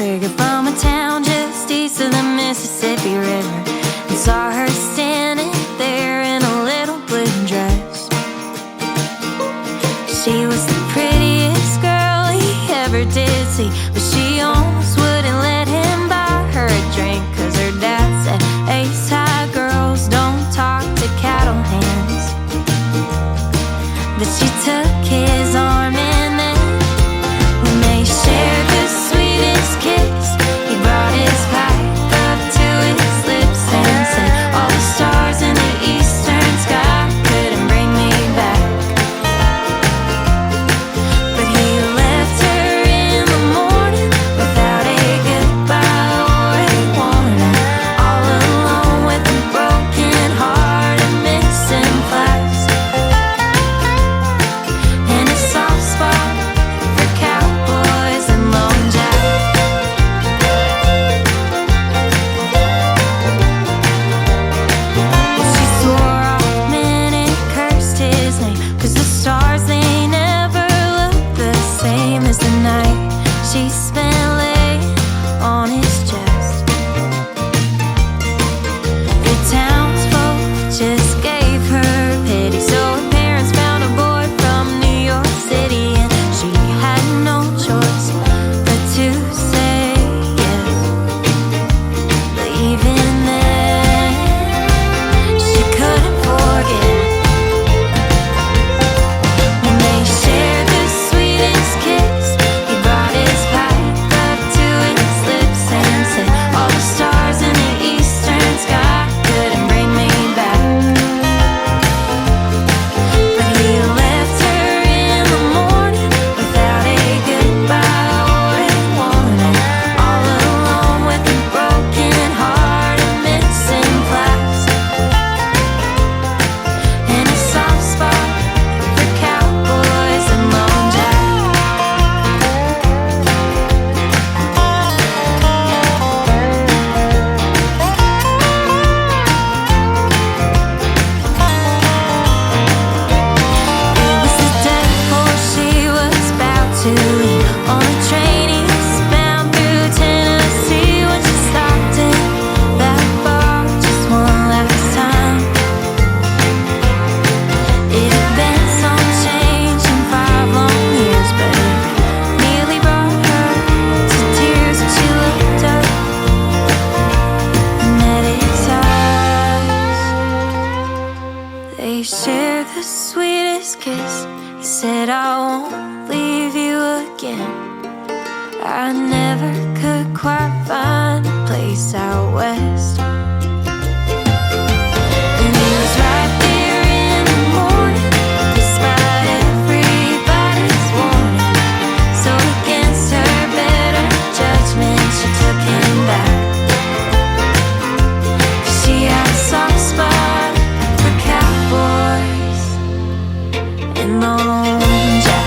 trigger from a town just east of the Mississippi River, and saw her standing there in a little blue dress. She was the prettiest girl he ever did see, but she almost wouldn't let him buy her a drink, 'cause her dad said ace high girls don't talk to cattle hands. But she took his arm and then when they shared the sweetest kiss, he brought his pipe up to his lips and said, all the stars in the eastern sky couldn't bring me back. But he left her in the morning without a goodbye or a warning, all alone with a broken heart and missing flags, and a soft spot for cowboys and long jack. She swore off men and cursed his name, 'cause the stars, they never looked the same as the night she spent laying on his chest. The townsfolk just gave her pity, so her parents found a boy from New York City, and she had no choice but to say yes. But even then, she couldn't forget when they shared the sweetest kiss. He brought his pipe up to his lips and said, all the stars in the eastern sky couldn't bring me back. But he left her in the morning without a goodbye or a warning, all alone with a broken heart and missing flags, and a soft spot for cowboys and long jack. It was the day before she was about to leave on a train eastbound through Tennessee, when she stopped at that bar just one last time. It had been some change in 5 long years, but it nearly brought her to tears when she looked up and met his eyes. They shared the sweetest kiss. He said, I won't leave you again. I never could quite find a place out west. And he was right there in the morning, despite everybody's warning. So against her better judgment, she took him back. She had a soft spot for cowboys and long jack.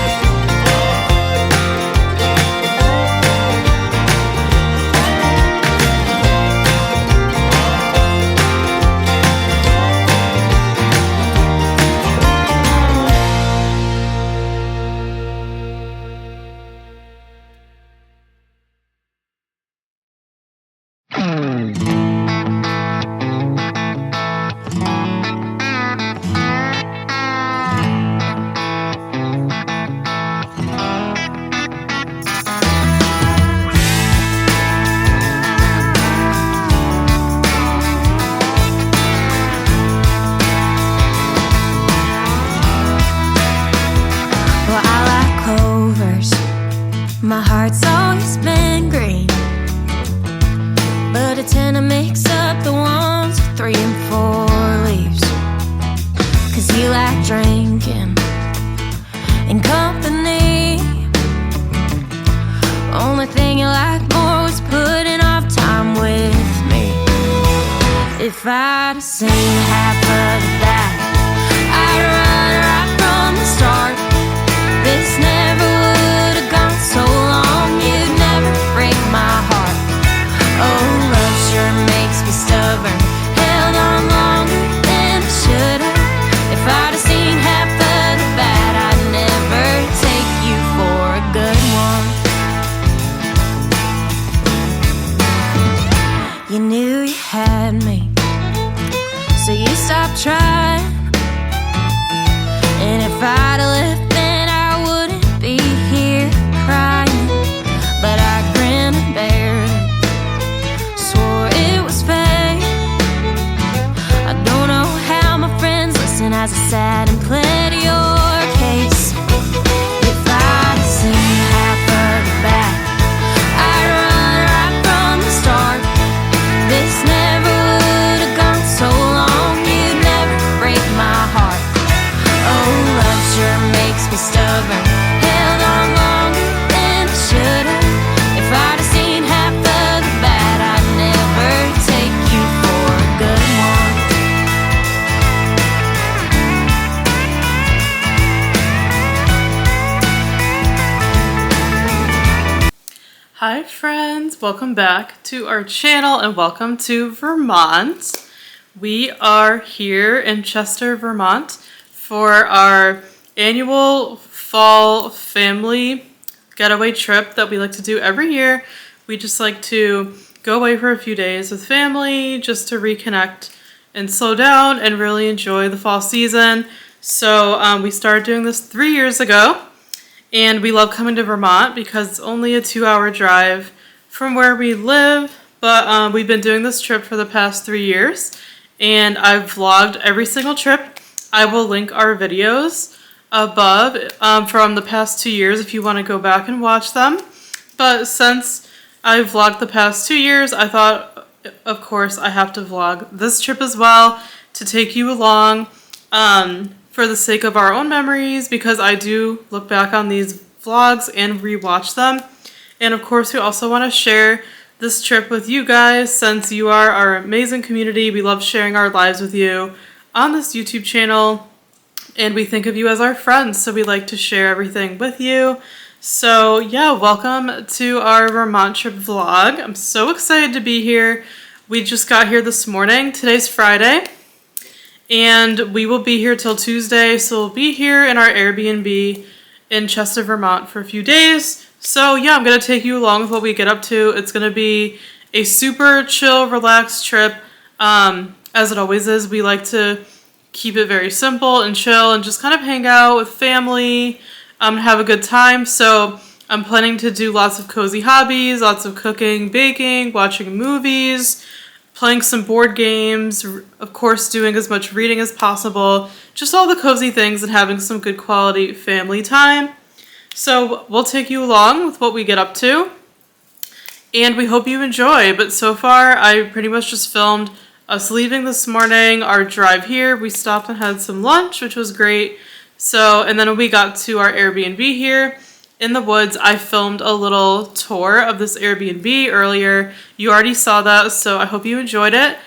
Well, I like clovers. My heart's always been green, but I tend to mix up the ones with 3 and 4 leaves. 'Cause you like drinking and company. Only thing you like more was putting off time with me. If I'd have seen half of that, I'd run right from the start. This never would have gone so long. You'd never break my heart. Oh, love sure makes me stubborn. Held on longer than I should have. If I'd have seen half of the bad, I'd never take you for a good one. had me. So you stopped trying, and if I'd left then I wouldn't be here crying. But I grinned and bared it, swore it was fake. I don't know how my friends listen as I sat and pled your case. If I'd seen half of the back, I'd run right from the start. This never would have gone so long, you'd never break my heart. Oh, love sure makes me stubborn, held on longer than I should have. If I'd have seen half of the bad, I'd never take you for a good one. Hi friends, welcome back to our channel and welcome to Vermont. We are here in Chester, Vermont for our annual fall family getaway trip that we like to do every year. We just like to go away for a few days with family just to reconnect and slow down and really enjoy the fall season. So we started doing this 3 years ago. And we love coming to Vermont because it's only a 2-hour drive from where we live. But we've been doing this trip for the past 3 years. And I've vlogged every single trip. I will link our videos above from the past 2 years if you want to go back and watch them. But since I've vlogged the past 2 years, I thought, of course, I have to vlog this trip as well to take you along. For the sake of our own memories, because I do look back on these vlogs and rewatch them. And of course, we also want to share this trip with you guys since you are our amazing community. We love sharing our lives with you on this YouTube channel, and we think of you as our friends, so we like to share everything with you. So yeah, welcome to our Vermont trip vlog. I'm so excited to be here. We just got here this morning. Today's Friday. And we will be here till Tuesday, so we'll be here in our Airbnb in Chester, Vermont for a few days. So yeah, I'm going to take you along with what we get up to. It's going to be a super chill, relaxed trip. As it always is, we like to keep it very simple and chill and just kind of hang out with family, have a good time. So I'm planning to do lots of cozy hobbies, lots of cooking, baking, watching movies, playing some board games, of course doing as much reading as possible, just all the cozy things and having some good quality family time. So we'll take you along with what we get up to, and we hope you enjoy. But so far, I pretty much just filmed us leaving this morning, our drive here. We stopped and had some lunch, which was great. And then when we got to our Airbnb here, in the woods, I filmed a little tour of this Airbnb earlier. You already saw that, so I hope you enjoyed it.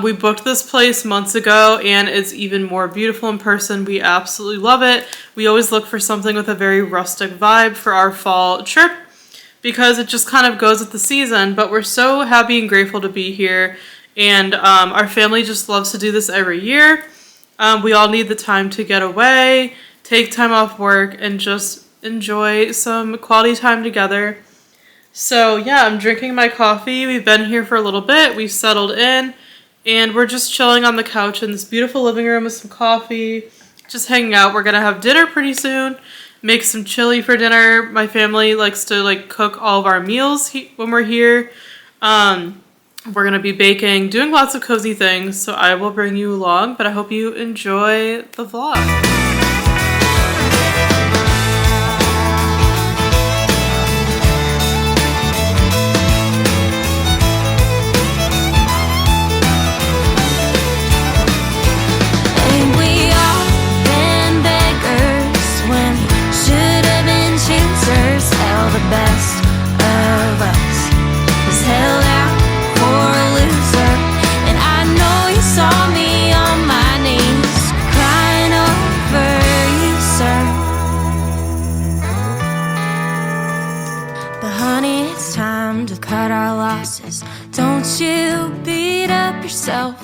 We booked this place months ago, and it's even more beautiful in person. We absolutely love it. We always look for something with a very rustic vibe for our fall trip because it just kind of goes with the season, but we're so happy and grateful to be here, and our family just loves to do this every year. We all need the time to get away, take time off work, and just enjoy some quality time together. So yeah, I'm drinking my coffee. We've been here for a little bit. We've settled in and we're just chilling on the couch in this beautiful living room with some coffee, just hanging out. We're gonna have dinner pretty soon, make some chili for dinner. My family likes to cook all of our meals when we're here. We're gonna be baking, doing lots of cozy things, so I will bring you along, but I hope you enjoy the vlog. The best of us is held out for a loser, and I know you saw me on my knees crying over you, sir. But honey, it's time to cut our losses. Don't you beat up yourself.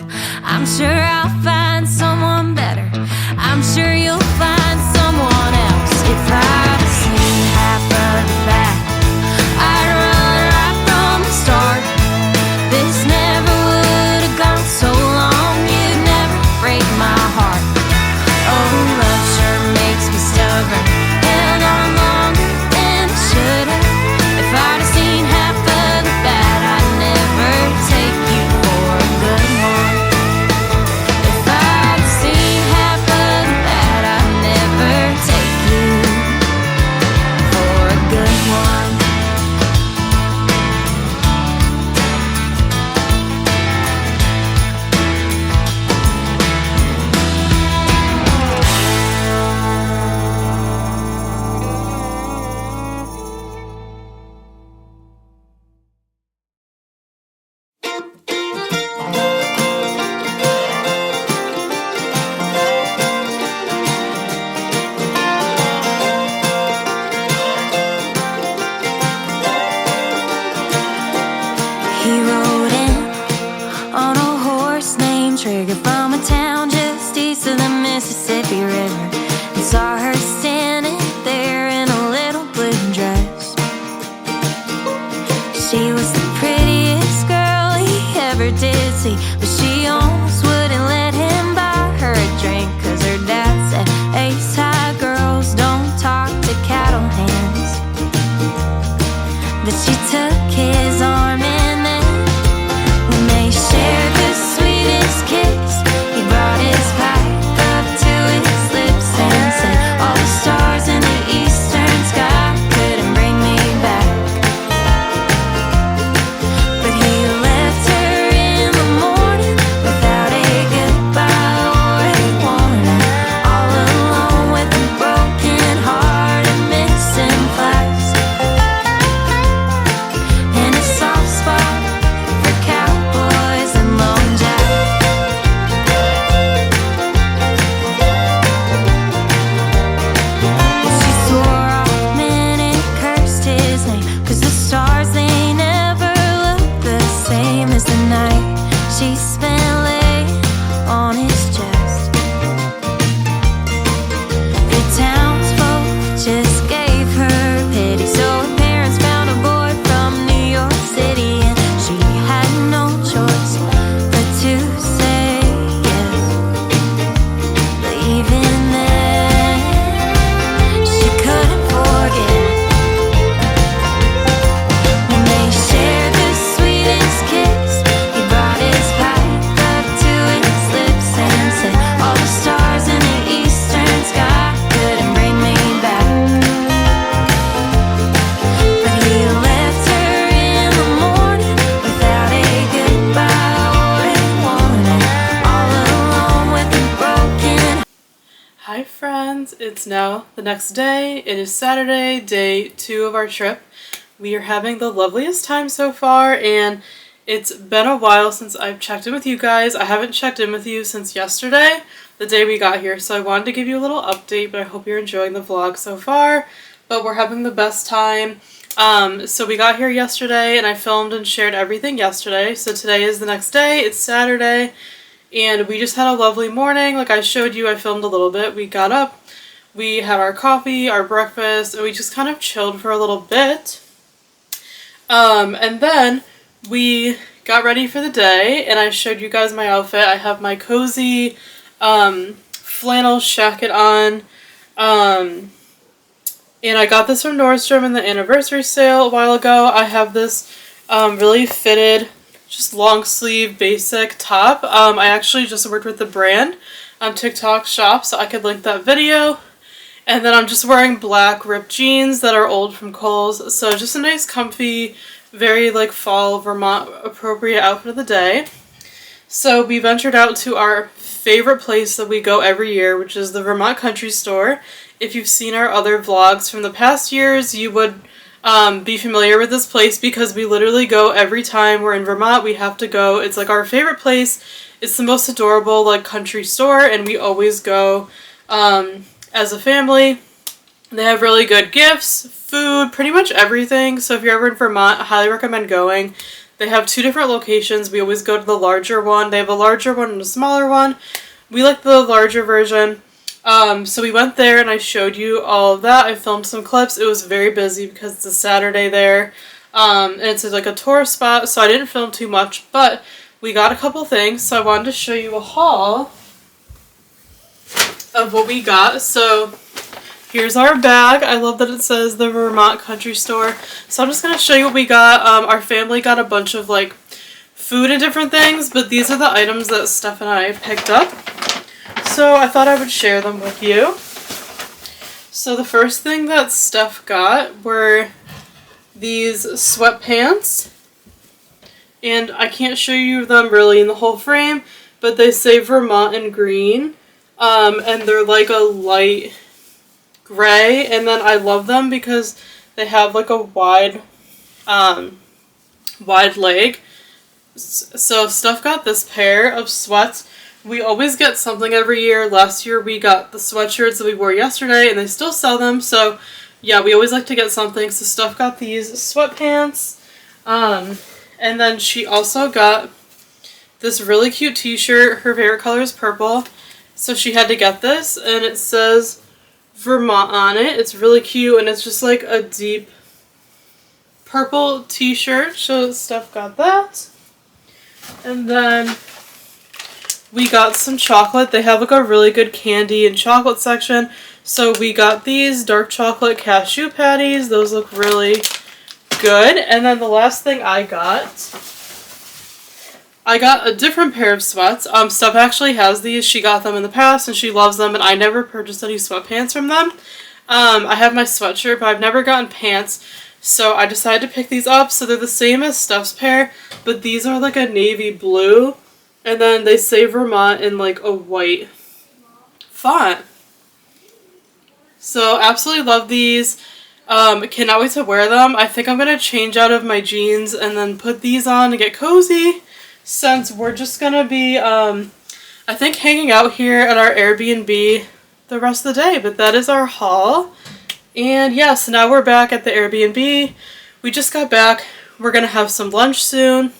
I'm sure I'll find someone better. I'm sure you'll find someone else. If I'd seen half of the back, I'd run right from the start. This never would have gone She was the prettiest girl he ever did see, but she almost wouldn't let him buy her a drink, 'cause her dad said ace high girls don't talk to cattle hands. But she took his arm and then when they shared the sweetest kiss, he brought his pipe up to his lips and said, all the stars in the eastern sky couldn't bring me back. But he left her in the morning without a goodbye or a warning, all alone with a broken heart and missing flags, and a soft spot for cowboys and long jacks. She swore off men and cursed his name, 'cause the stars, they never look the same as the night she spent laying on his chest. The townsfolk just gave her pity, so her parents found a boy from New York City, and she had no choice but to say yes. But even then, she couldn't forget when they shared the sweetest kiss. He brought his pipe up to his lips and said, all the stars in the eastern sky couldn't bring me back. But he left her in the morning without a goodbye or a warning, all alone with a broken. Hi friends, it's now the next day. It is Saturday, day 2 of our trip. We are having the loveliest time so far, and it's been a while since I've checked in with you guys. I haven't checked in with you since yesterday, the day we got here, so I wanted to give you a little update, but I hope you're enjoying the vlog so far. But we're having the best time. So we got here yesterday, and I filmed and shared everything yesterday. So today is the next day. It's Saturday. And we just had a lovely morning. Like I showed you, I filmed a little bit. We got up, we had our coffee, our breakfast, and we just kind of chilled for a little bit. And then we got ready for the day, and I showed you guys my outfit. I have my cozy flannel jacket on. And I got this from Nordstrom in the anniversary sale a while ago. I have this really fitted, just long sleeve basic top. I actually just worked with the brand on TikTok shop, so I could link that video. And then I'm just wearing black ripped jeans that are old from Kohl's. So just a nice comfy, very like fall Vermont appropriate outfit of the day. So we ventured out to our favorite place that we go every year, which is the Vermont Country Store. If you've seen our other vlogs from the past years, you would be familiar with this place because we literally go every time we're in Vermont. We have to go. It's like our favorite place. It's the most adorable like country store, and we always go as a family. They have really good gifts, food, pretty much everything. So if you're ever in Vermont, I highly recommend going. They have 2 different locations. We always go to the larger one. They have a larger one and a smaller one. We like the larger version. So we went there and I showed you all of that. I filmed some clips. It was very busy because it's a Saturday there. And it's like a tourist spot, so I didn't film too much, but we got a couple things. So I wanted to show you a haul of what we got. So here's our bag. I love that it says the Vermont Country Store. So I'm just going to show you what we got. Our family got a bunch of like food and different things, but these are the items that Steph and I picked up. So I thought I would share them with you. So the first thing that Steph got were these sweatpants. And I can't show you them really in the whole frame, but they say Vermont in green. And they're like a light gray, and then I love them because they have like a wide leg. So Steph got this pair of sweats. We always get something every year. Last year we got the sweatshirts that we wore yesterday, and they still sell them. So yeah, we always like to get something. So Steph got these sweatpants. And then she also got this really cute t-shirt. Her favorite color is purple. So she had to get this, and it says Vermont on it. It's really cute, and it's just like a deep purple t-shirt, so Steph got that. And then we got some chocolate. They have like a really good candy and chocolate section. So we got these dark chocolate cashew patties. Those look really good. And then the last thing I got a different pair of sweats. Steph actually has these. She got them in the past and she loves them, and I never purchased any sweatpants from them. I have my sweatshirt, but I've never gotten pants. So I decided to pick these up. So they're the same as Steph's pair, but these are like a navy blue. And then they say Vermont in like a white font. So absolutely love these. Cannot wait to wear them. I think I'm going to change out of my jeans and then put these on to get cozy, since we're just going to be, I think, hanging out here at our Airbnb the rest of the day. But that is our haul. And yeah, so now we're back at the Airbnb. We just got back. We're going to have some lunch soon.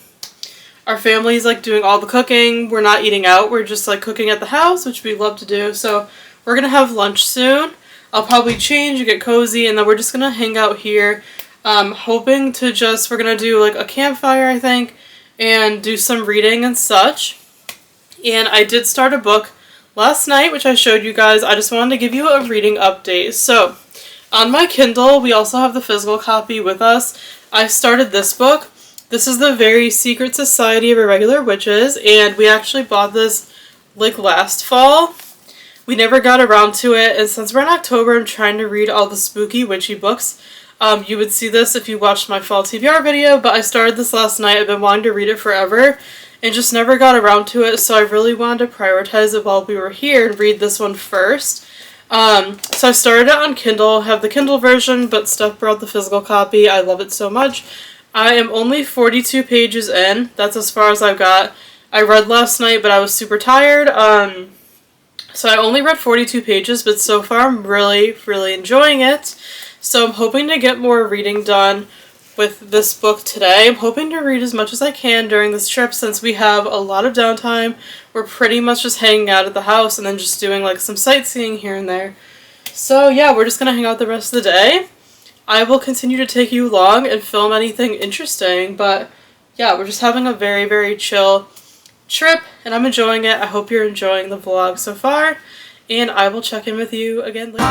Our family's like doing all the cooking. We're not eating out. We're just like cooking at the house, which we love to do. So we're going to have lunch soon. I'll probably change and get cozy, and then we're just going to hang out here. Hoping to we're going to do like a campfire, I think, and do some reading and such. And I did start a book last night, which I showed you guys. I just wanted to give you a reading update. So on my Kindle, we also have the physical copy with us. I started this book. This is The Very Secret Society of Irregular Witches, and we actually bought this like last fall. We never got around to it, and since we're in October, I'm trying to read all the spooky witchy books. You would see this if you watched my fall TBR video, but I started this last night. I've been wanting to read it forever and just never got around to it, so I really wanted to prioritize it while we were here and read this one first. So I started it on Kindle, have the Kindle version, but Steph brought the physical copy. I love it so much. I am only 42 pages in. That's as far as I've got. I read last night, but I was super tired. So I only read 42 pages, but so far I'm really, really enjoying it. So I'm hoping to get more reading done with this book today. I'm hoping to read as much as I can during this trip, since we have a lot of downtime. We're pretty much just hanging out at the house and then just doing like some sightseeing here and there. So yeah, we're just going to hang out the rest of the day. I will continue to take you along and film anything interesting, but yeah, we're just having a very, very chill trip, and I'm enjoying it. I hope you're enjoying the vlog so far, and I will check in with you again later.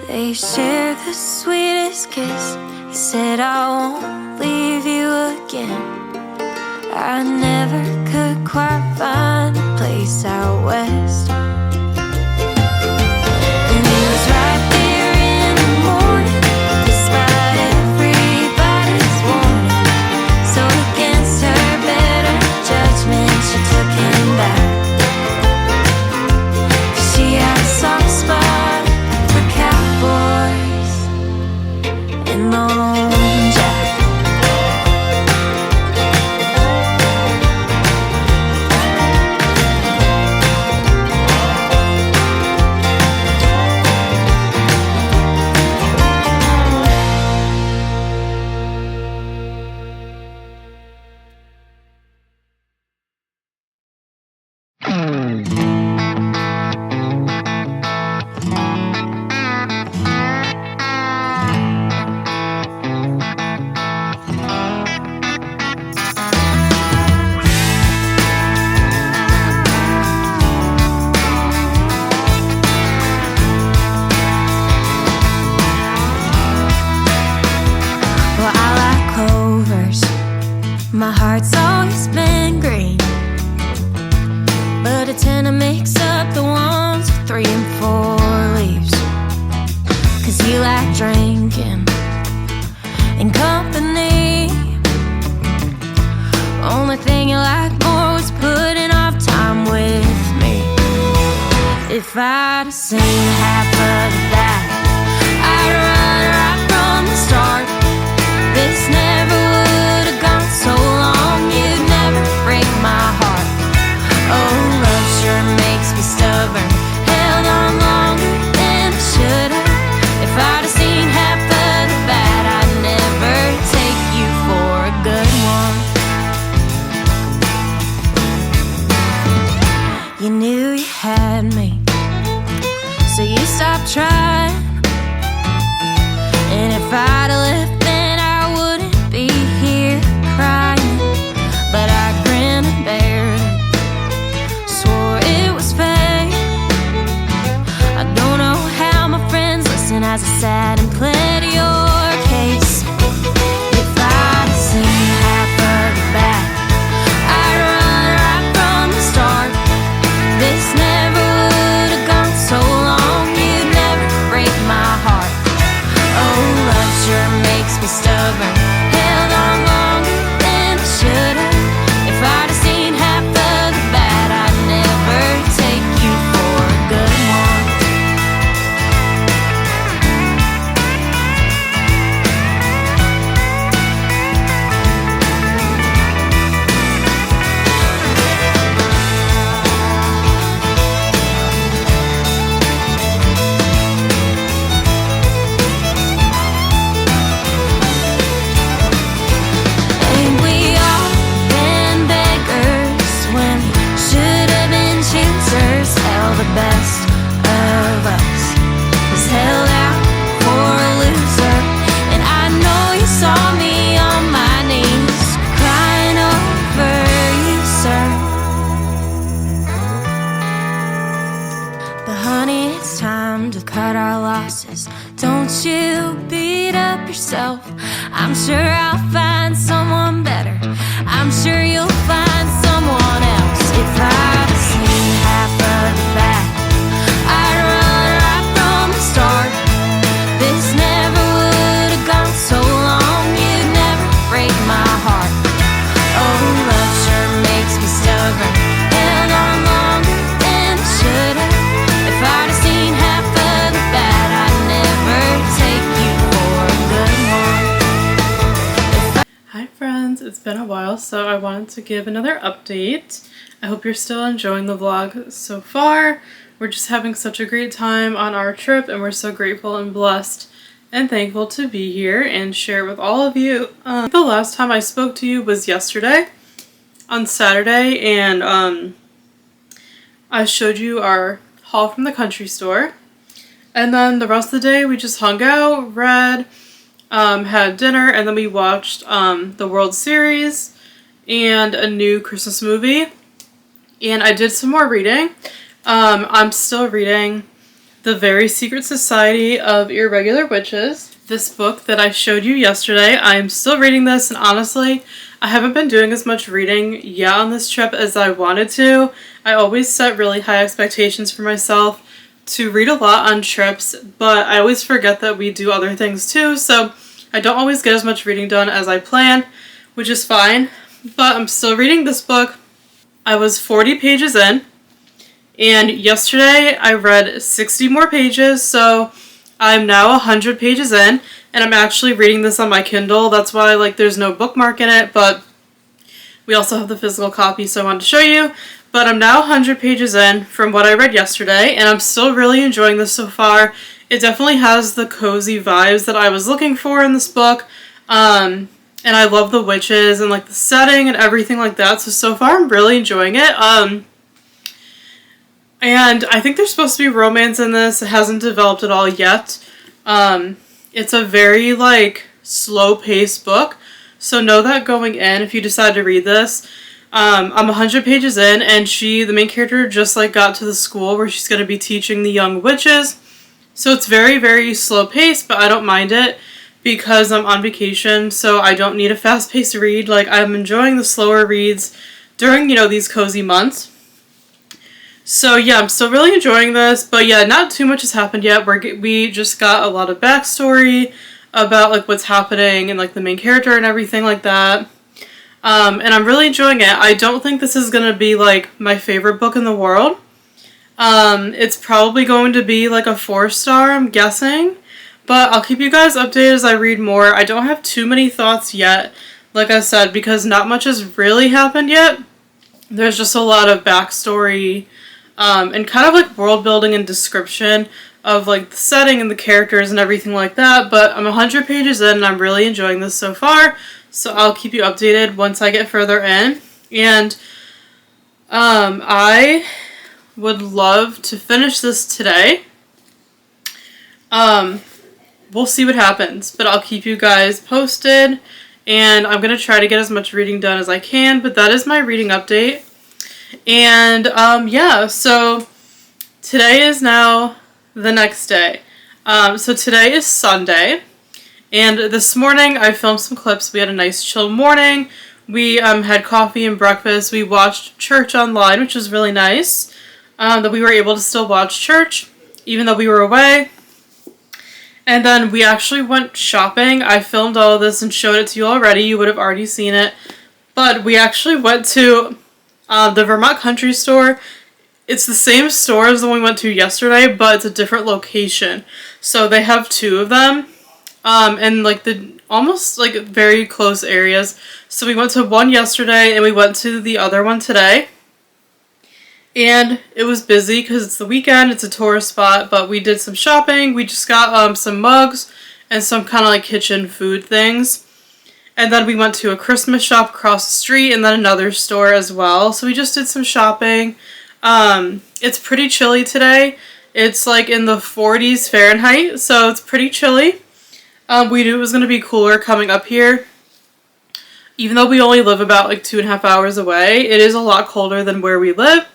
They share the sweetest kiss. He said, I won't leave you again. I never could quite find a place out west. And he was right there in the morning, despite everybody's warning. So against her better judgment, she took him back. She had a soft spot for cowboys and Lone Jack. My heart's always been green, but a tenor makes up the ones with 3 and 4 leaves. 'cause you like drinking and company. Only thing you like more was putting off time with me. If I'd have seen half of that, I'd run right from the start. This never would have gone so long. You'd never break my heart. Oh, love sure makes me stubborn. Held on longer than I should have. If I'd have seen half of the bad, I'd never take you for a good one. You knew you had me, so you stopped trying. And if I'd have left, then I wouldn't be here crying. But I grinned and bared it, swore it was fake. I don't know how my friends listen as I sat and pled your case. If I'd have seen half of the back, I'd run right from the start. This never would have gone so long. You'd never break my heart. Oh, love sure makes me stubborn. Held on longer than I should have. If I'd have seen half of the bad, I'd never take you for a good one. Ain't we all been beggars when we should have been choosers? Hell, the best of us is held out for a loser. And I know you saw me on my knees crying over you, sir. But honey, it's time to cut our losses. Don't you beat up yourself. I'm sure I'll find someone better. I'm sure you'll find someone else. If I'd have seen half of the back, I'd run right from the start. This never would have gone so long. You'd never break my heart. Oh, love sure makes me stubborn. Held on longer than I should have. If I'd have seen half of the bad, I'd never take you for a good one. Hi friends, it's been a while, so I wanted to give another update. I hope you're still enjoying the vlog so far. We're just having such a great time on our trip, and we're so grateful and blessed and thankful to be here and share with all of you. The last time I spoke to you was yesterday on Saturday, and I showed you our haul from the country store. And then the rest of the day we just hung out, read, had dinner, and then we watched the World Series and a new Christmas movie. And I did some more reading. I'm still reading The Very Secret Society of Irregular Witches. This book that I showed you yesterday, I'm still reading this, and honestly, I haven't been doing as much reading yet on this trip as I wanted to. I always set really high expectations for myself to read a lot on trips, but I always forget that we do other things too, so I don't always get as much reading done as I planned, which is fine, but I'm still reading this book. I was 40 pages in, and yesterday I read 60 more pages, so I'm now 100 pages in, and I'm actually reading this on my Kindle. That's why there's no bookmark in it, but we also have the physical copy, so I wanted to show you. But I'm now 100 pages in from what I read yesterday, and I'm still really enjoying this so far. It definitely has the cozy vibes that I was looking for in this book, and I love the witches and the setting and everything like that. So far I'm really enjoying it. And I think there's supposed to be romance in this. It hasn't developed at all yet. It's a very slow-paced book, so know that going in if you decide to read this. I'm 100 pages in, and the main character, just got to the school where she's going to be teaching the young witches. So it's very, very slow-paced, but I don't mind it because I'm on vacation, so I don't need a fast-paced read. I'm enjoying the slower reads during, these cozy months. So yeah, I'm still really enjoying this, but yeah, not too much has happened yet. We just got a lot of backstory about like what's happening and like the main character and everything like that. And I'm really enjoying it. I don't think this is gonna be like my favorite book in the world. It's probably going to be like a 4-star, I'm guessing. But I'll keep you guys updated as I read more. I don't have too many thoughts yet, like I said, because not much has really happened yet. There's just a lot of backstory and kind of like world building and description of like the setting and the characters and everything like that. But I'm 100 pages in and I'm really enjoying this so far. So I'll keep you updated once I get further in. And I would love to finish this today. We'll see what happens, but I'll keep you guys posted, and I'm going to try to get as much reading done as I can, but that is my reading update. And yeah, so today is now the next day. So today is Sunday, and this morning I filmed some clips. We had a nice chill morning. We had coffee and breakfast. We watched church online, which was really nice, that we were able to still watch church even though we were away. And then we actually went shopping. I filmed all of this and showed it to you already. You would have already seen it. But we actually went to the Vermont country store. It's the same store as the one we went to yesterday, but it's a different location. So they have 2 of them. And like the almost like very close areas. So we went to one yesterday and we went to the other one today. And it was busy because it's the weekend, it's a tourist spot, but we did some shopping. We just got some mugs and some kind of like kitchen food things. And then we went to a Christmas shop across the street and then another store as well. So we just did some shopping. It's pretty chilly today. It's like in the 40s Fahrenheit, so it's pretty chilly. We knew it was going to be cooler coming up here. Even though we only live about like 2.5 hours away, it is a lot colder than where we live.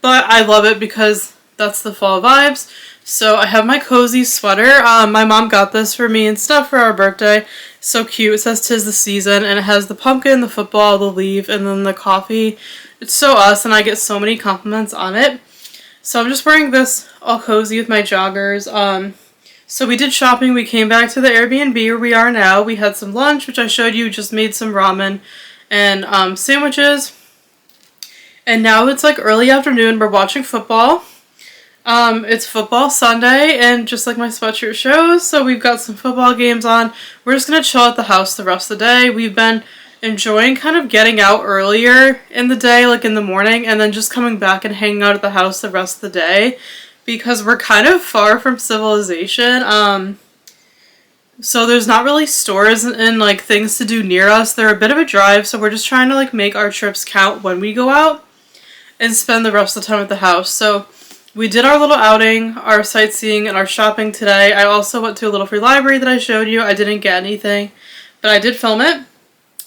But I love it because that's the fall vibes. So I have my cozy sweater. My mom got this for me and Steph for our birthday. So cute. It says 'tis the season, and it has the pumpkin, the football, the leaf, and then the coffee. It's so us, and I get so many compliments on it. So I'm just wearing this all cozy with my joggers. So we did shopping. We came back to the Airbnb where we are now. We had some lunch, which I showed you. Just made some ramen and sandwiches. And now it's like early afternoon. We're watching football. It's football Sunday, and just like my sweatshirt shows, so we've got some football games on. We're just going to chill at the house the rest of the day. We've been enjoying kind of getting out earlier in the day, like in the morning, and then just coming back and hanging out at the house the rest of the day because we're kind of far from civilization. So there's not really stores and like things to do near us. They're a bit of a drive, so we're just trying to like make our trips count when we go out and spend the rest of the time at the house. So we did our little outing, our sightseeing, and our shopping today. I also went to a little free library that I showed you. I didn't get anything, but I did film it.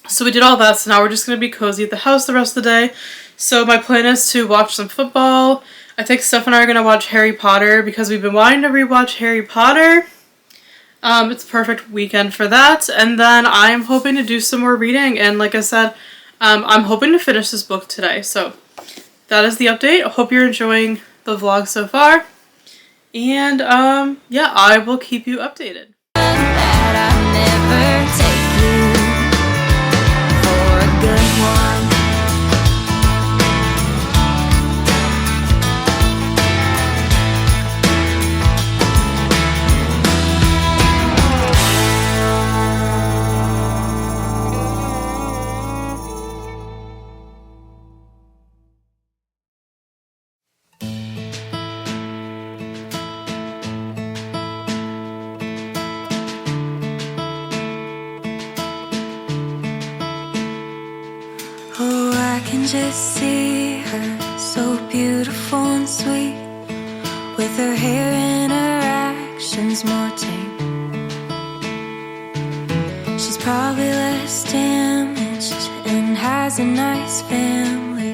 So we did all that, so now we're just going to be cozy at the house the rest of the day. So my plan is to watch some football. I think Steph and I are going to watch Harry Potter because we've been wanting to rewatch Harry Potter. It's a perfect weekend for that. And then I am hoping to do some more reading. And like I said, I'm hoping to finish this book today. So that is the update. I hope you're enjoying the vlog so far. And yeah, I will keep you updated. That I'll never take you for a good one. Oh, I can just see her, so beautiful and sweet, with her hair and her actions more tame. She's probably less damaged and has a nice family,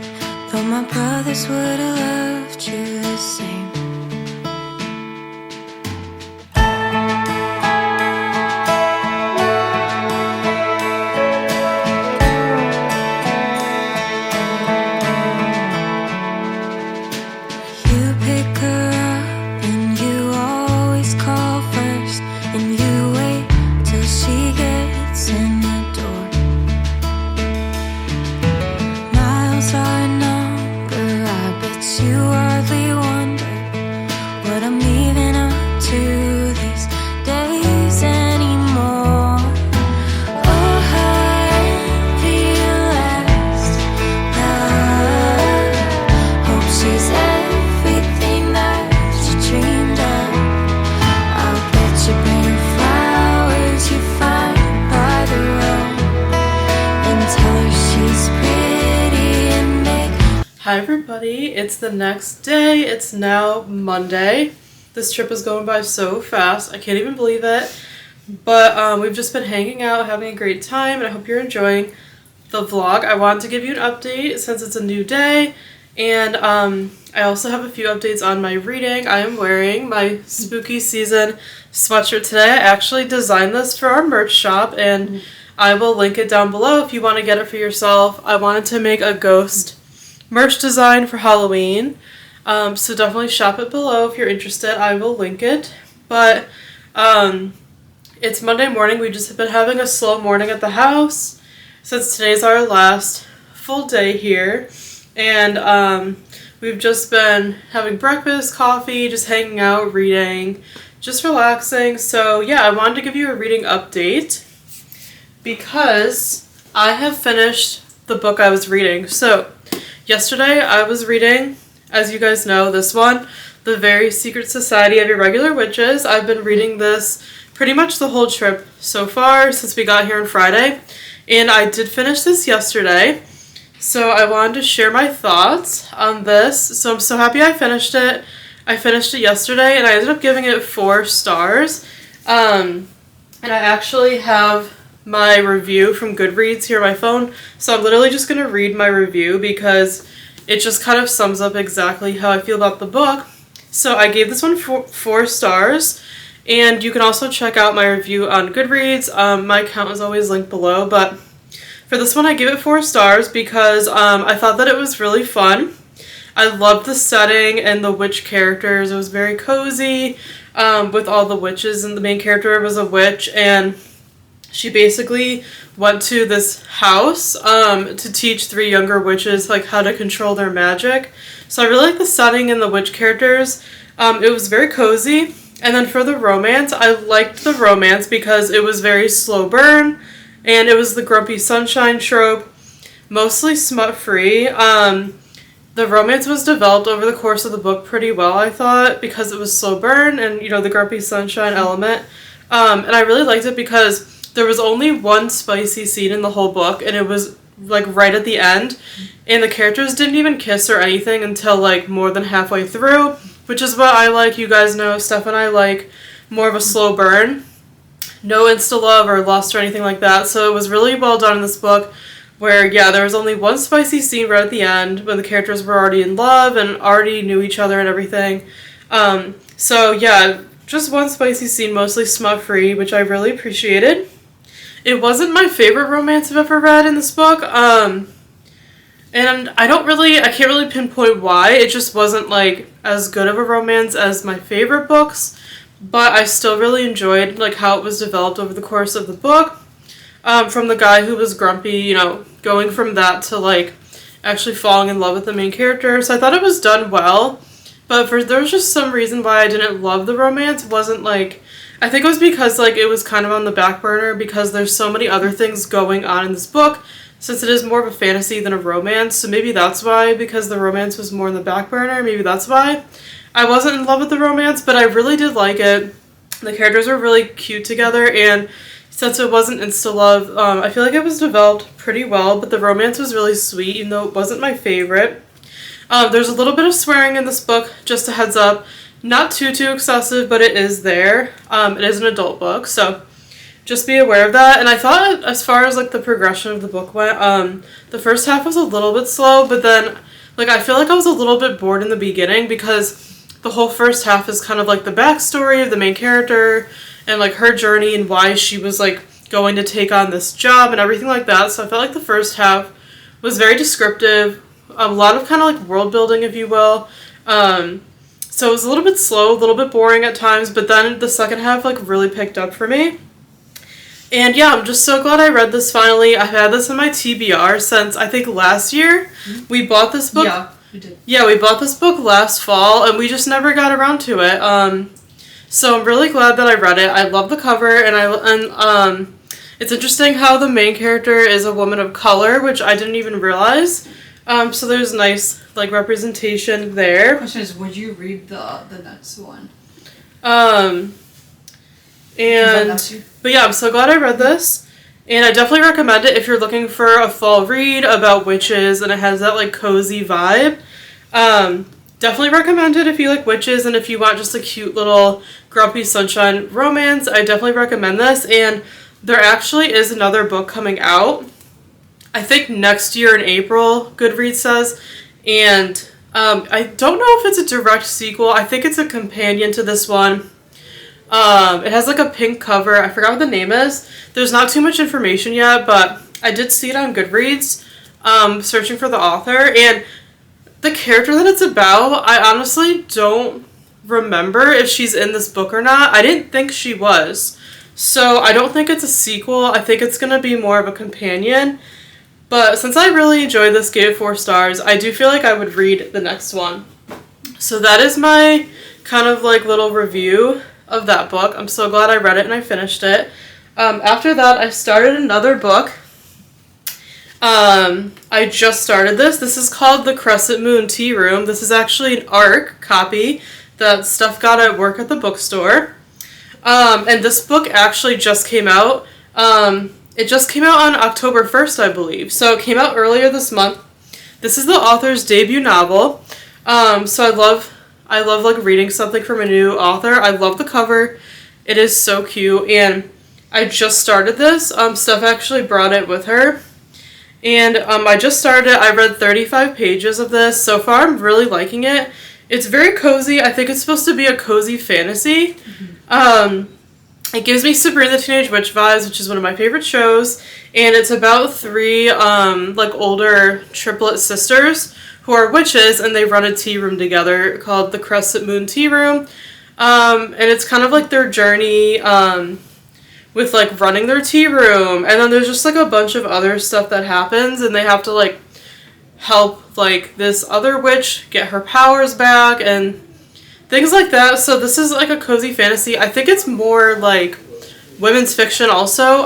though my brothers would have loved you the same. Hi everybody, it's the next day. It's now Monday. This trip is going by so fast. I can't even believe it. But we've just been hanging out, having a great time, and I hope you're enjoying the vlog. I wanted to give you an update since it's a new day, and I also have a few updates on my reading. I am wearing my spooky season sweatshirt today. I actually designed this for our merch shop, and I will link it down below if you want to get it for yourself. I wanted to make a ghost merch design for Halloween, so definitely shop it below if you're interested. I will link it. But it's Monday morning. We just have been having a slow morning at the house since today's our last full day here, and we've just been having breakfast, coffee, just hanging out, reading, just relaxing. So yeah, I wanted to give you a reading update because I have finished the book I was reading. So yesterday I was reading, as you guys know, this one, The Very Secret Society of Irregular Witches. I've been reading this pretty much the whole trip so far since we got here on Friday, and I did finish this yesterday. So I wanted to share my thoughts on this. So I'm so happy I finished it. I finished it yesterday and I ended up giving it 4 stars. And I actually have my review from Goodreads here on my phone, so I'm literally just going to read my review because it just kind of sums up exactly how I feel about the book. So I gave this one 4 stars, and you can also check out my review on Goodreads. My account is always linked below, but for this one I gave it 4 stars because I thought that it was really fun. I loved the setting and the witch characters. It was very cozy with all the witches, and the main character was a witch, and she basically went to this house to teach 3 younger witches like how to control their magic. So I really like the setting and the witch characters. It was very cozy. And then for the romance, I liked the romance because it was very slow burn, and it was the grumpy sunshine trope, mostly smut-free. The romance was developed over the course of the book pretty well, I thought, because it was slow burn and, you know, the grumpy sunshine element. And I really liked it because there was only one spicy scene in the whole book, and it was like right at the end, and the characters didn't even kiss or anything until like more than halfway through, which is what I like. You guys know Steph and I like more of a slow burn, no insta love or lust or anything like that. So it was really well done in this book, where yeah, there was only one spicy scene right at the end when the characters were already in love and already knew each other and everything. So yeah, just one spicy scene, mostly smut free, which I really appreciated. It wasn't my favorite romance I've ever read in this book, and I can't really pinpoint why. It just wasn't like as good of a romance as my favorite books, but I still really enjoyed like how it was developed over the course of the book. From the guy who was grumpy, you know, going from that to like actually falling in love with the main character. So I thought it was done well, but there was just some reason why I didn't love the romance. It wasn't like, I think it was because like it was kind of on the back burner because there's so many other things going on in this book, since it is more of a fantasy than a romance. So maybe that's why, because the romance was more in the back burner, maybe that's why I wasn't in love with the romance, but I really did like it. The characters were really cute together, and since it wasn't insta-love, I feel like it was developed pretty well, but the romance was really sweet, even though it wasn't my favorite. There's a little bit of swearing in this book, just a heads up. Not too excessive, but it is there. It is an adult book, so just be aware of that. And I thought, as far as like the progression of the book went, the first half was a little bit slow, but then like I feel like I was a little bit bored in the beginning because the whole first half is kind of like the backstory of the main character and like her journey and why she was like going to take on this job and everything like that. So I felt like the first half was very descriptive, a lot of kind of like world building, if you will. So it was a little bit slow, a little bit boring at times, but then the second half like really picked up for me. And yeah, I'm just so glad I read this finally. I've had this in my TBR since I think last year. We bought this book. Yeah, we did. Yeah, we bought this book last fall, and we just never got around to it. So I'm really glad that I read it. I love the cover, and it's interesting how the main character is a woman of color, which I didn't even realize. So there's nice like representation there. Question is, would you read the next one? But yeah, I'm so glad I read this. And I definitely recommend it if you're looking for a fall read about witches and it has that like cozy vibe. Definitely recommend it if you like witches and if you want just a cute little grumpy sunshine romance. I definitely recommend this. And there actually is another book coming out, I think next year in April, Goodreads says. And I don't know if it's a direct sequel. I think it's a companion to this one. It has like a pink cover. I forgot what the name is. There's not too much information yet, but I did see it on Goodreads, searching for the author. And the character that it's about, I honestly don't remember if she's in this book or not. I didn't think she was. So I don't think it's a sequel. I think it's going to be more of a companion. But since I really enjoyed this, gave it 4 stars, I do feel like I would read the next one. So that is my kind of like little review of that book. I'm so glad I read it and I finished it. After that, I started another book. I just started this. This is called The Crescent Moon Tea Room. This is actually an ARC copy that Steph got at work at the bookstore. And this book actually just came out. It just came out on October 1st, I believe. So it came out earlier this month. This is the author's debut novel. So I love like reading something from a new author. I love the cover. It is so cute. And I just started this. Steph actually brought it with her. And I just started it. I read 35 pages of this. So far, I'm really liking it. It's very cozy. I think it's supposed to be a cozy fantasy. Mm-hmm. It gives me Sabrina the Teenage Witch vibes, which is one of my favorite shows. And it's about 3 like older triplet sisters who are witches, and they run a tea room together called the Crescent Moon Tea Room. And it's kind of like their journey with like running their tea room, and then there's just like a bunch of other stuff that happens, and they have to like help like this other witch get her powers back and things like that. So this is like a cozy fantasy. I think it's more like women's fiction also.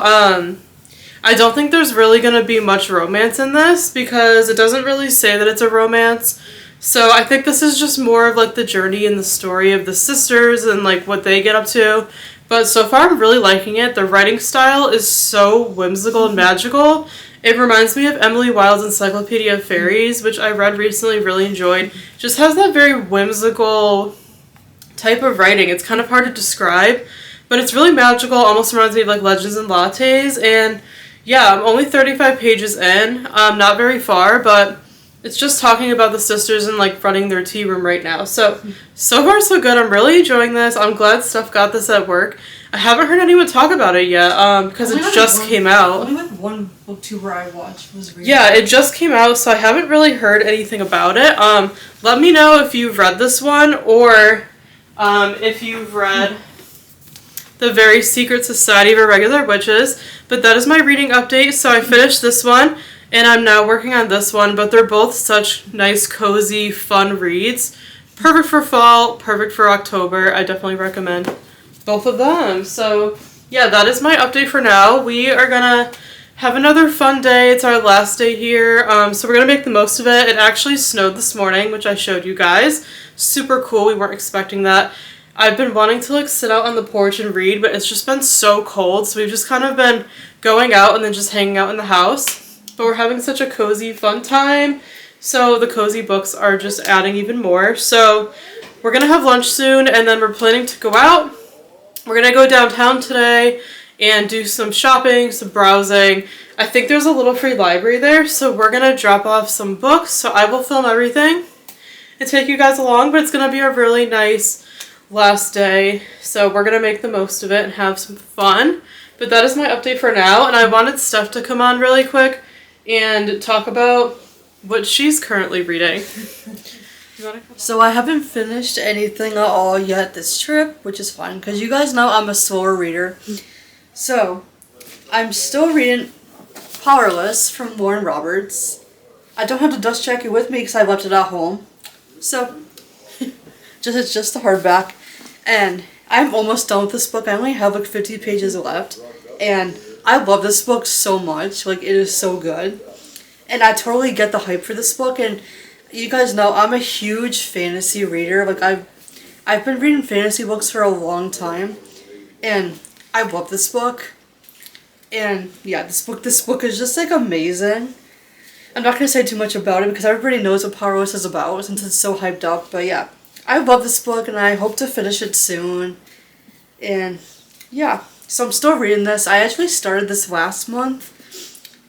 I don't think there's really going to be much romance in this because it doesn't really say that it's a romance. So I think this is just more of like the journey and the story of the sisters and like what they get up to. But so far I'm really liking it. The writing style is so whimsical and magical. It reminds me of Emily Wilde's Encyclopedia of Fairies, which I read recently, really enjoyed. Just has that very whimsical type of writing. It's kind of hard to describe, but it's really magical. Almost reminds me of like Legends and Lattes. And yeah, I'm only 35 pages in. Not very far, but it's just talking about the sisters and like running their tea room right now. So far so good. I'm really enjoying this. I'm glad Steph got this at work. I haven't heard anyone talk about it yet because it just came out. Only with one booktuber I watched was reading. Yeah, it just came out, so I haven't really heard anything about it. Let me know if you've read this one or if you've read The Very Secret Society of Irregular Witches. But that is my reading update. So I finished this one, and I'm now working on this one. But they're both such nice, cozy, fun reads. Perfect for fall, perfect for October. I definitely recommend both of them. So yeah, that is my update for now. We are gonna have another fun day. It's our last day here. So we're gonna make the most of it. It actually snowed this morning, which I showed you guys. Super cool. We weren't expecting that. I've been wanting to like sit out on the porch and read, but it's just been so cold. So we've just kind of been going out and then just hanging out in the house. But we're having such a cozy, fun time. So the cozy books are just adding even more. So we're gonna have lunch soon, and then we're planning to go out. We're gonna go downtown today and do some shopping, some browsing. I think there's a little free library there, so we're gonna drop off some books. So I will film everything and take you guys along, but it's gonna be a really nice last day. So we're gonna make the most of it and have some fun. But that is my update for now, and I wanted Steph to come on really quick and talk about what she's currently reading. So I haven't finished anything at all yet this trip, which is fun because you guys know I'm a slower reader. So I'm still reading Powerless from Lauren Roberts. I don't have the dust jacket with me because I left it at home. So it's just a hardback, and I'm almost done with this book. I only have like 50 pages left, and I love this book so much. Like, it is so good, and I totally get the hype for this book. And you guys know I'm a huge fantasy reader. Like, I've been reading fantasy books for a long time, and I love this book. And yeah, this book is just like amazing. I'm not gonna say too much about it because everybody knows what Powerless is about since it's so hyped up. But yeah, I love this book and I hope to finish it soon. And yeah, so I'm still reading this. I actually started this last month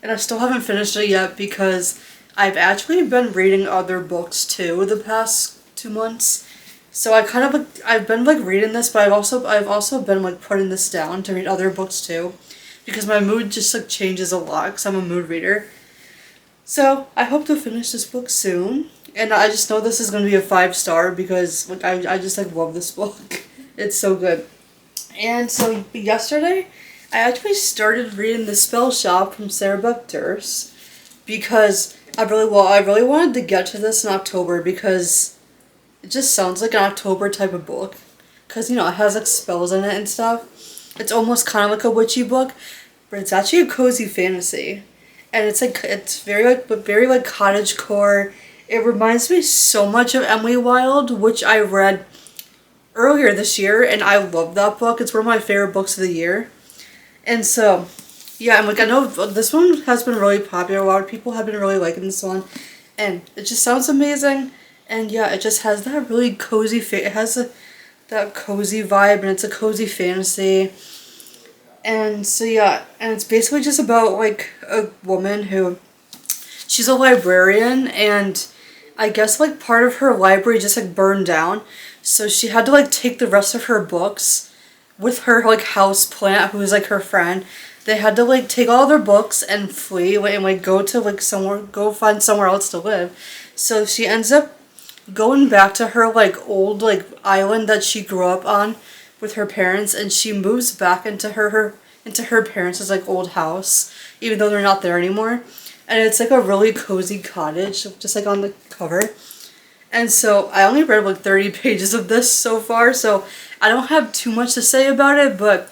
and I still haven't finished it yet because I've actually been reading other books too the past 2 months. So I've been like reading this, but I've also been like putting this down to read other books too, because my mood just like changes a lot because I'm a mood reader. So I hope to finish this book soon, and I just know this is gonna be a 5-star because like I just like love this book. It's so good. And so yesterday, I actually started reading The Spell Shop from Sarah Buck Durst because I really wanted to get to this in October because it just sounds like an October type of book. Because, you know, it has like spells in it and stuff. It's almost kind of like a witchy book, but it's actually a cozy fantasy. And it's very cottagecore. It reminds me so much of Emily Wilde, which I read earlier this year, and I love that book. It's one of my favorite books of the year. And so, yeah, I know this one has been really popular. A lot of people have been really liking this one, and it just sounds amazing. And yeah, it just has that really cozy that cozy vibe, and it's a cozy fantasy. And so yeah, and it's basically just about like a woman who, she's a librarian, and I guess like part of her library just like burned down, so she had to like take the rest of her books with her like house plant, who's like her friend. They had to like take all their books and flee and like go find somewhere else to live. So she ends up going back to her like old like island that she grew up on with her parents, and she moves back into her parents' like old house, even though they're not there anymore. And it's like a really cozy cottage, just like on the cover. And so I only read like 30 pages of this so far, so I don't have too much to say about it, but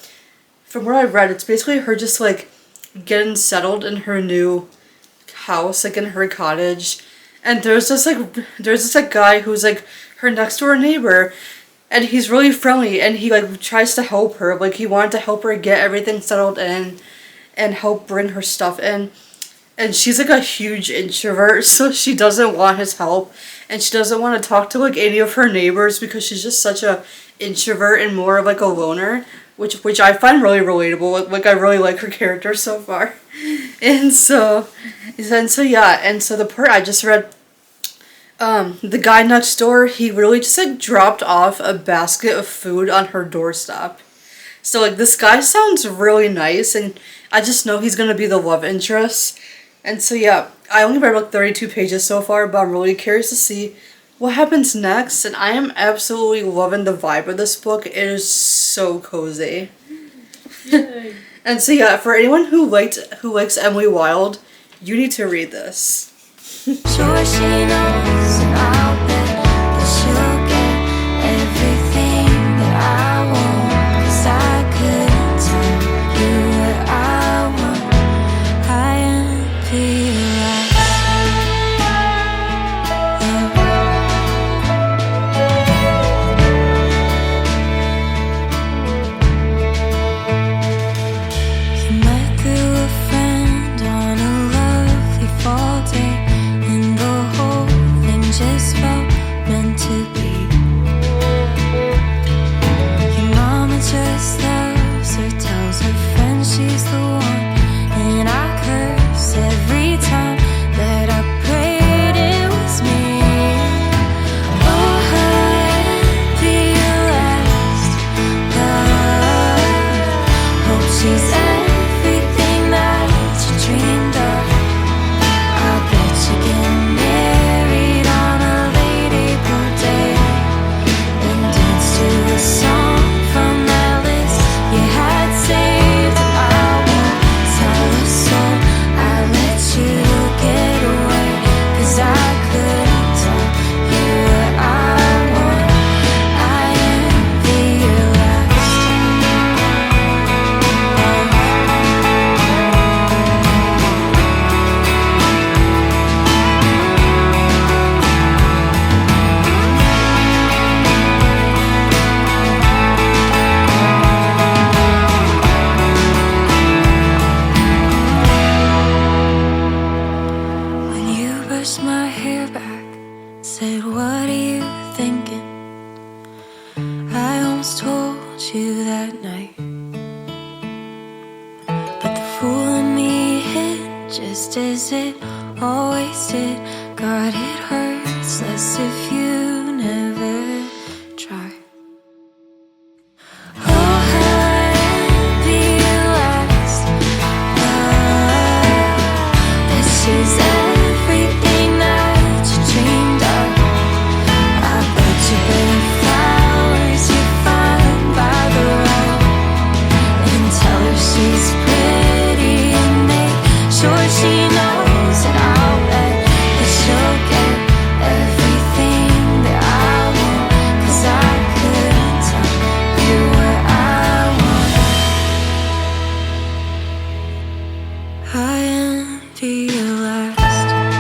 from what I read, it's basically her just like getting settled in her new house, like in her cottage. And there's this guy who's like her next door neighbor, and he's really friendly, and he like tries to help her. Like he wanted to help her get everything settled in and help bring her stuff in. And she's like a huge introvert, so she doesn't want his help, and she doesn't want to talk to like any of her neighbors because she's just such a introvert and more of like a loner, which I find really relatable. Like I really like her character so far. And so the part I just read, the guy next door, he really just like dropped off a basket of food on her doorstep. So like this guy sounds really nice, and I just know he's gonna be the love interest. And so yeah, I only read like 32 pages so far, but I'm really curious to see what happens next, and I am absolutely loving the vibe of this book. It is so cozy. And so yeah, for anyone who likes Emily Wilde, you need to read this. Sure she knows, and I'll bet that she'll get everything that I want, 'cause I couldn't tell you what I want. I am feeling you met through a friend on a lovely fall day, and the whole thing just felt meant to be. Your mama just loves her, tells her friends she's the one, and I curse every time that I prayed it was me. Oh, the last love. Hope she's everything that you dreamed of. I bet you get married on a late April day and dance to a song from that list you had saved. And I won't tell a soul I let you get away, 'cause I couldn't tell you what I want. I envy your last. just as it always did. God, it hurts less if you never try. Oh, I envy your last love. This is everything that you dreamed of. I bet you better flowers you find by the road, and tell her she's pretty and make sure she knows that I'll bet that she'll get everything that I want, 'cause I couldn't tell you what I want. I envy your last love.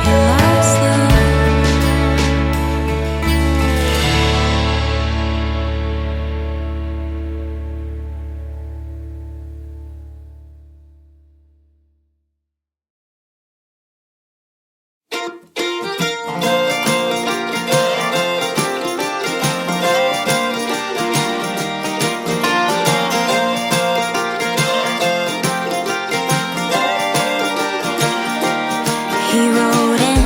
Your last love. He rode in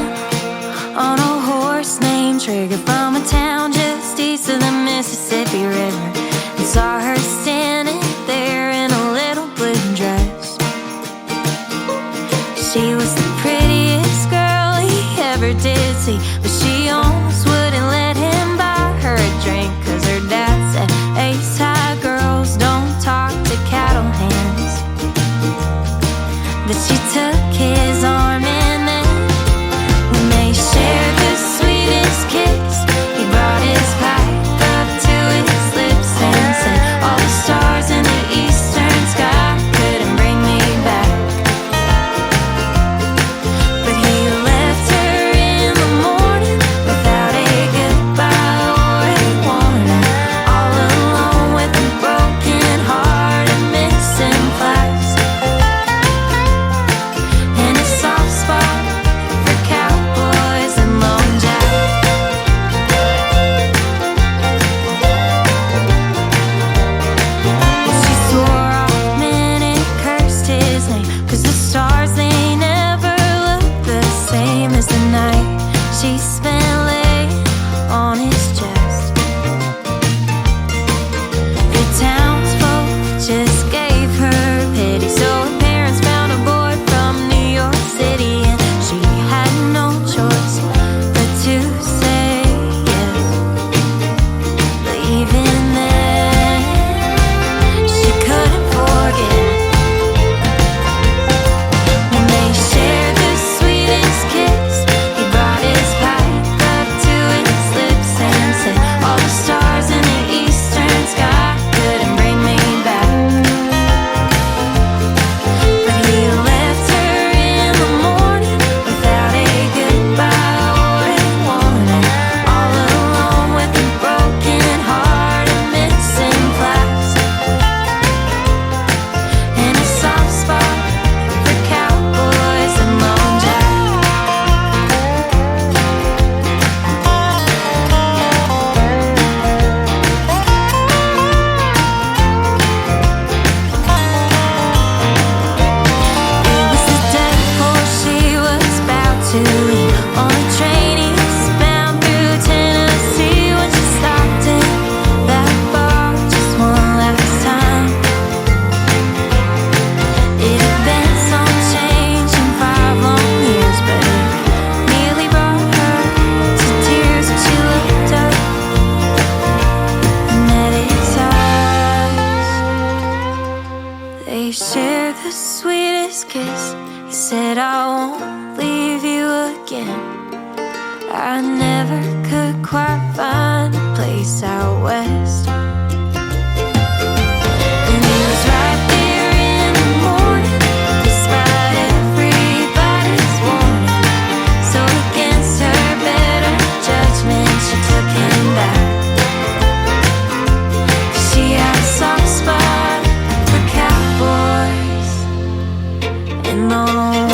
on a horse named Trigger from a town just east of the Mississippi River, and saw her standing there in a little blue dress. She was the prettiest girl he ever did see, but she almost wouldn't let him buy her a drink, 'cause her dad said ace high girls don't talk to cattle hands. But she took his arm and then when they shared the sweetest kiss, he brought his pipe up to his lips and said, all the stars in the eastern sky couldn't bring me back. But he left her in the morning without a goodbye or a warning, all alone with a broken heart and missing flags, and a soft spot for cowboys and long jack. She swore off men and cursed his name, 'cause the stars, they never look the same as the night she spent laying on his chest. The townsfolk just gave her pity, so her parents found a boy from New York City, and she had no choice but to say yes. But even then, she couldn't forget when they shared the sweetest kiss. He brought his pipe up to his lips and said, all the stars in the eastern sky couldn't bring me back. But he left her in the morning without a goodbye or a warning, all alone with a broken heart and missing flags, and a soft spot for cowboys and long jack. It was the day before she was about to leave on a train eastbound through Tennessee, when she stopped in that bar just one last time. It had been some change in 5 long years, but it nearly brought her to tears when she looked up and met his eyes. They shared the sweetest kiss. He said, I won't leave you again. I never could quite find a place out west. And he was right there in the morning, despite everybody's warning. So against her better judgment, she took him back. She had a soft spot for cowboys and long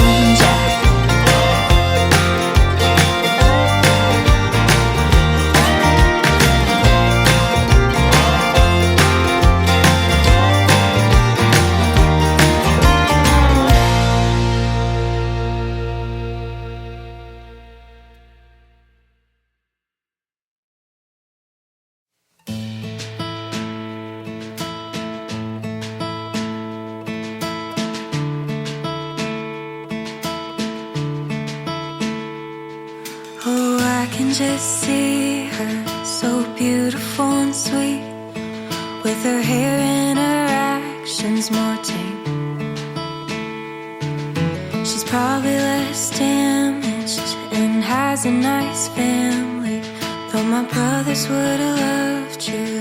can just see her, so beautiful and sweet, with her hair and her actions more tame. She's probably less damaged and has a nice family, though my brothers would have loved you